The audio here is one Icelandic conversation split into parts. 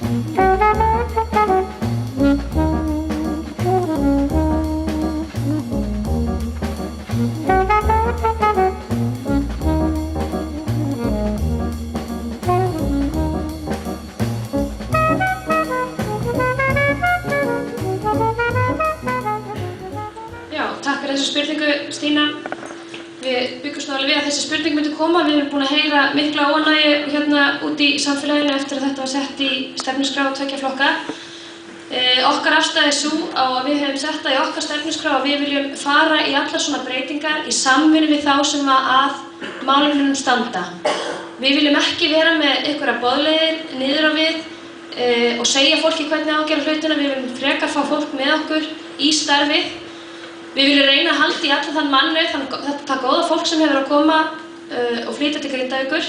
Takk fyrir þessu spurningu, Stína. Við byggumst alveg við að þessi spurning myndi koma. Við erum búin að heyra mikla óánægju hérna úti í samfélaginu eftir að þetta var sett í stefnuskrá tveggja flokka. Okkar afstaða er sú að við hefum sett það í okkar stefnuskrá að við viljum fara í allar svona breytingar í samvinnu við þá sem að málefnunum standa. Við viljum ekki vera með einhverja boðleiðir niður á við og segja fólki hvernig á að gera hlutina. Við viljum frekar fá fólk með okkur í starfið. Við viljum reyna að halda í allan þann mannauð, þetta góða fólk sem hefur að koma og flytja til Grindavíkur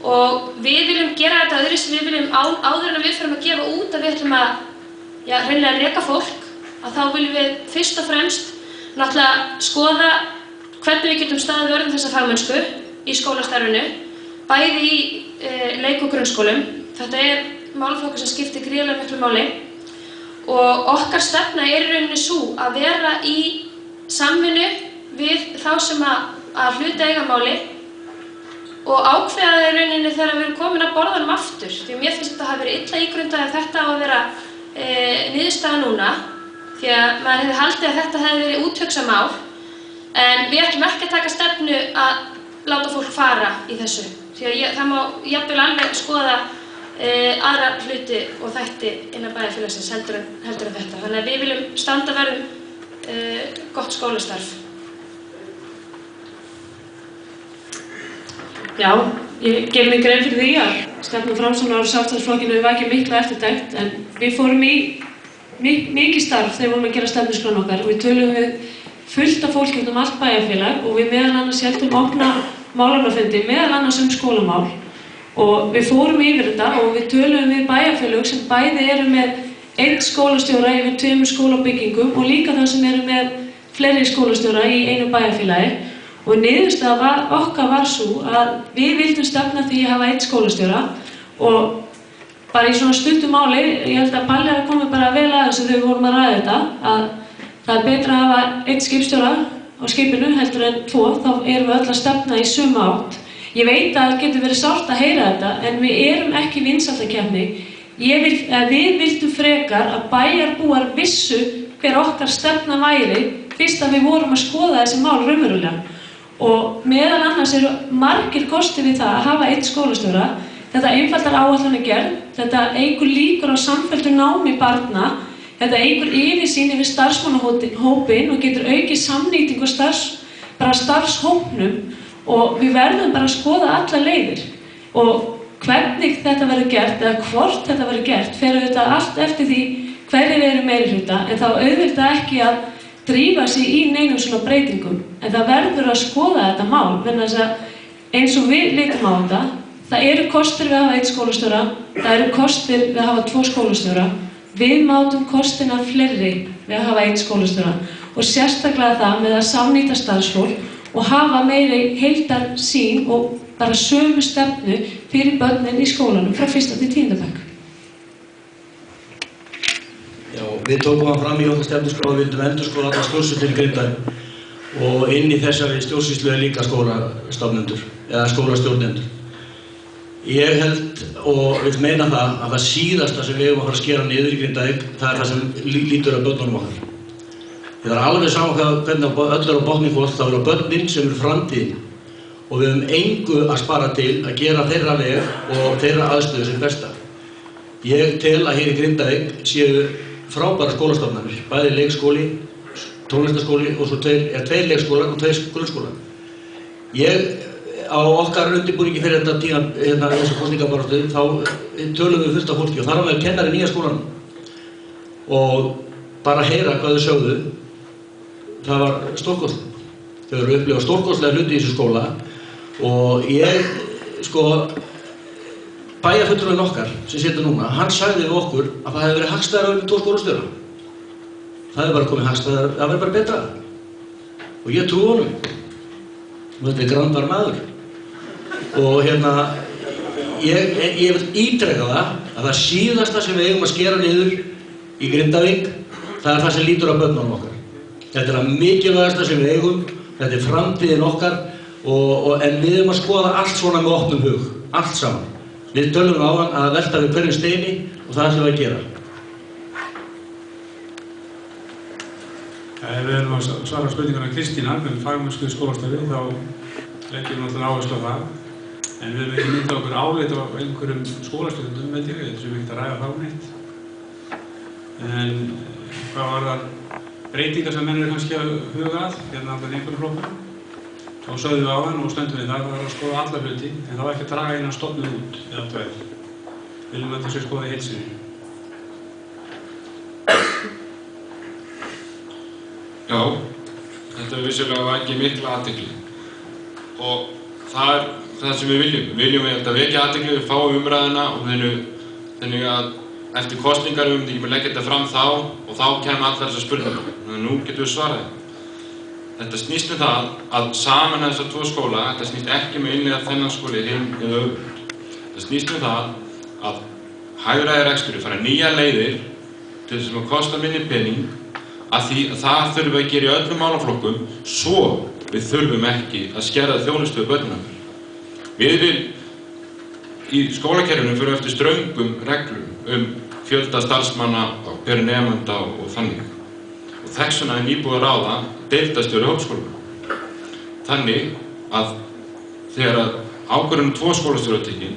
og við viljum gera þetta öðruvísi. Við viljum áður en við förum að gefa út að við ætlum að hreinlega reka fólk, að þá viljum við fyrst og fremst náttúrulega skoða hvernig við getum staðið vörð um þessa fagmennsku í skólastarfinu, bæði í leik- og grunnskólum. Þetta er málaflokkur sem skiptir gríðarlega miklu máli og okkar stefna er í rauninni sú að vera í samvinnu við þá sem að hluta eiga máli og ákveða það í rauninni þegar við erum komin að borðanum aftur. Því mér finnst þetta hafi verið illa ígrundað að þetta á að vera niðurstaða núna, því að maður hefði haldið að þetta hefði verið úthugsað mál, en við ætlum ekki að taka stefnu að láta fólk fara í þessu. Því að það má jafnvel alveg skoða aðra hluti og þætti innan bæjarfélagsins heldur en þetta. Þannig að við viljum standa vörð um gott skólastarf. Já, ég geri mig grein fyrir því að stefna Framsóknar og Sjálfstæðisflokkinn hefur vakið mikla eftirtekt, en við fórum í mikið starf þegar við vorum að gera stefnuskrána okkar. Við töluðum við fullt af fólki um allt bæjarfélag og við meðal annars héldum opna málefnafundi, meðal annars skólamál. Og við fórum yfir þetta og við töluðum við bæjarfélög sem bæði eru með einn skólastjóra yfir 2 skólabyggingum og líka það sem eru með fleiri skólastjóra í einu bæjarfélagi. Og niðurstaða okkar var svo að við vildum stefna því að hafa einn skólastjóra og bara í svona stuttu máli, ég held að Palli hafi komið bara vel að þessu þegar við vorum að ræða þetta, að það er betra að hafa einn skipstjóra á skipinu heldur en 2, þá erum við öll að stefna í sömu átt. Ég veit að það getur verið sárt að heyra þetta, en við erum ekki vinsældakeppni. Við vildum frekar að bæjarbúar vissu hver okkar stefna væri fyrst að við vorum að skoða þessi mál raunverulega. Og meðal annars eru margir kostir við það að hafa einn skólastjóra. Þetta einfaldar áætlanagerð, þetta eykur líkur á samfelldu námi barna, þetta eykur yfirsýn yfir starfsmannahópinn og getur aukið samnýtingu starfshópnum. Og við verðum bara að skoða alla leiðir og hvernig þetta verður gert eða hvort þetta verður gert fer auðvitað allt eftir því hverjir eru meirihluta, en þá auðvitað ekki að drífa sig í neinum svona breytingum, en það verður að skoða þetta mál, vegna þess að eins og við litum á þetta, það eru kostir við að hafa einn skólastjóra, það eru kostir við að hafa 2 skólastjóra, við mátum kostina fleiri við að hafa einn skólastjóra og sérstaklega það með að samnýta starfsfólk og hafa meiri heildarsýn og bara sömu stefnu fyrir börnin í skólanum frá 1. til 10. bekk. Já, við tókum það fram í okkar stefnuskrá að við vildum endurskoða alla stjórnsýslu í Grindavík og inn í þessari stjórnsýslu er líka skólastofnendur eða skólastjórnendur. Ég held og vil meina það að það síðasta sem við eigum að fara að skera niður í Grindavík, það er það sem lítur að börnunum okkar. Það er alveg saman hvernig öll er á botni fólk, það eru börnin sem eru framtíðin og við höfum engu að spara til að gera þeirra veg og þeirra aðstöðu sem besta. Ég tel að hér í Grindavík séu frábæra skólastofnanir, bæði leikskóli, tónlistarskóli og svo 2 leikskólar og 2 grunnskólar. Á okkar undirbúningi fyrir þetta tíma, þessu kosningabaráttu, þá tölum við fullt af fólki og þar á meðal kennari í nýja skólanum. Og bara að heyra hvað þau sögðu, það var stórkostlegt. Þau eru að upplifa stórkostlega hluti í þessu skóla og bæjarfulltrúinn okkar sem situr núna, hann sagði við okkur að það hefði verið hagstæðara með 2 skólastjóra. Það hefði bara komið hagstæðara, það verði bara betra. Og ég trúi honum. Þetta er grandvar maður. Og ég vil ítreka það að það síðasta sem við eigum að skera niður í Grindavík, það er það sem lítur á börnunum okkar. Þetta er það mikilvægasta sem við eigum, þetta er framtíðin okkar en við eigum að skoða allt svona með opnum hug, allt saman. Við tölum áðan að velta við hverjum steini og það ætlum við að gera. Ef við erum að svara spurningarna Kristínar með fagmennsku í skólastarfi, þá leggjum við náttúrulega áherslu á það. En við erum ekki myndað okkur álit á einhverjum skólastjórnendum, veit ég, þetta sem við ekkert að ræða þá neitt. En hvað var það breytingar sem menn eru kannski að huga að, hérna með einhverjum flokkum? Þá sögðum við á hann og stöndum við þar, það var að skoða alla hluti, en það var ekki að draga eina stofnun út eða tveir. Við viljum að þessu skoða í heild sinni. Já, þetta vissulega vakið mikla athygli og það er það sem við viljum. Við viljum að vekja athygli, við fáum umræðuna og þannig að eftir kosningar við myndum ekki leggja þetta fram þá og þá kemur allar þessar spurningar. Þannig að nú getum við svaraði. Þetta snýst það að saman þessar tvo skóla, þetta snýst ekki með innlega þennan skóli hinn eða öfugt. Þetta snýst það að hagræði reksturinn fara nýja leiðir til þess að kosta minni pening að því að það þurfum við að gera í öllum málaflokkum svo við þurfum ekki að skera þjónustu við börnum. Við í skólakerfinu fyrir eftir ströngum reglum fjölda starfsmanna per nemanda og þannig. Og þess vegna er nýbúið að ráða deildarstjóri hópskóla. Þannig að þegar ákvörðun 2 skólastjóra var tekin,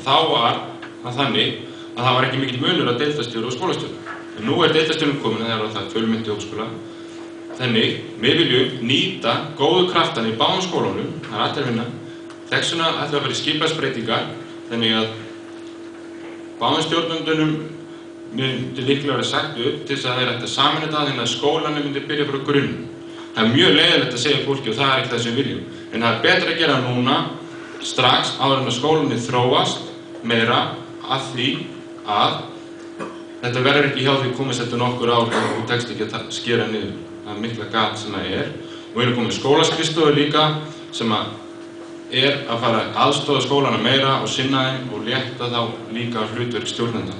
þá var það þannig að það var ekki mikill munur að deildarstjóri og skólastjóri. En nú er deildarstjórinn komin þegar það er fjölmennti hópskóla. Þannig, við viljum nýta góðu kraftana í báðum skólunum, það er allir að vinna. Þess vegna ætlum við að vera í skipulagsbreytingar, þannig að báðum stjórnendunum myndi líklega vera sagt upp til þess að þeir ættu að sameina þetta þannig að skólanum myndi byrja frá grunnum. Það er mjög leiðilegt að segja fólki og það er ekki það sem við viljum. En það er betra að gera núna, strax áður en að skólanum þróast meira að því að þetta verður ekki hjá því komist eftir nokkur ár og tekst ekki að skera niður. Það er mikla gat sem það er. Og við erum komið skólaskrifstofu líka sem er að fara að aðstoða skólana meira og sinna þeim og létta þá líka hlutverk stjórnenda.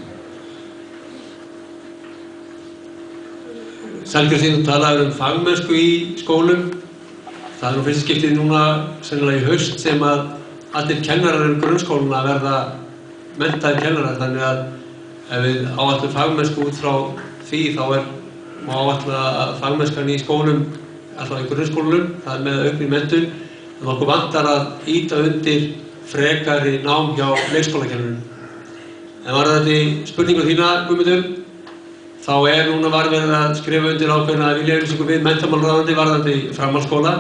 Selger þín talaði fagmennsku í skólum. Það er nú fyrsta skiptið núna sennilega í haust sem að allir kennarar grunnskóluna verða menntaðir kennarar, þannig að ef við áætlum fagmennsku út frá því þá má áætla að fagmennskan í skólum, alltaf í grunnskólunum, það er með aukni menntun, en okkur vantar að ýta undir frekari nám hjá leikskólakennurum. En varðandi spurningu þína, Guðmundur, þá núna verið að skrifa undir ákveðna viljayfirlýsingu við menntamálaráðuneyti varðandi framhaldsskóla.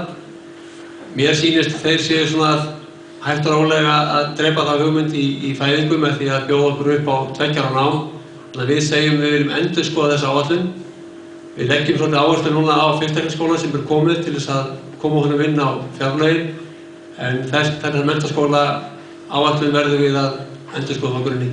Mér sýnist þeir séu svona hægt og rólega að drepa það hugmynd í fæðingu með því að bjóða okkur upp á 2 ára nám. Þannig að við segjum við viljum endurskoða þessa áætlun. Við leggjum svolítið áherslu núna á fyrstækniskólann sem komið til þess að koma honum inn á fjárlögin. En þessar menntaskóla áætlun verðum við að endurskoða á grunni.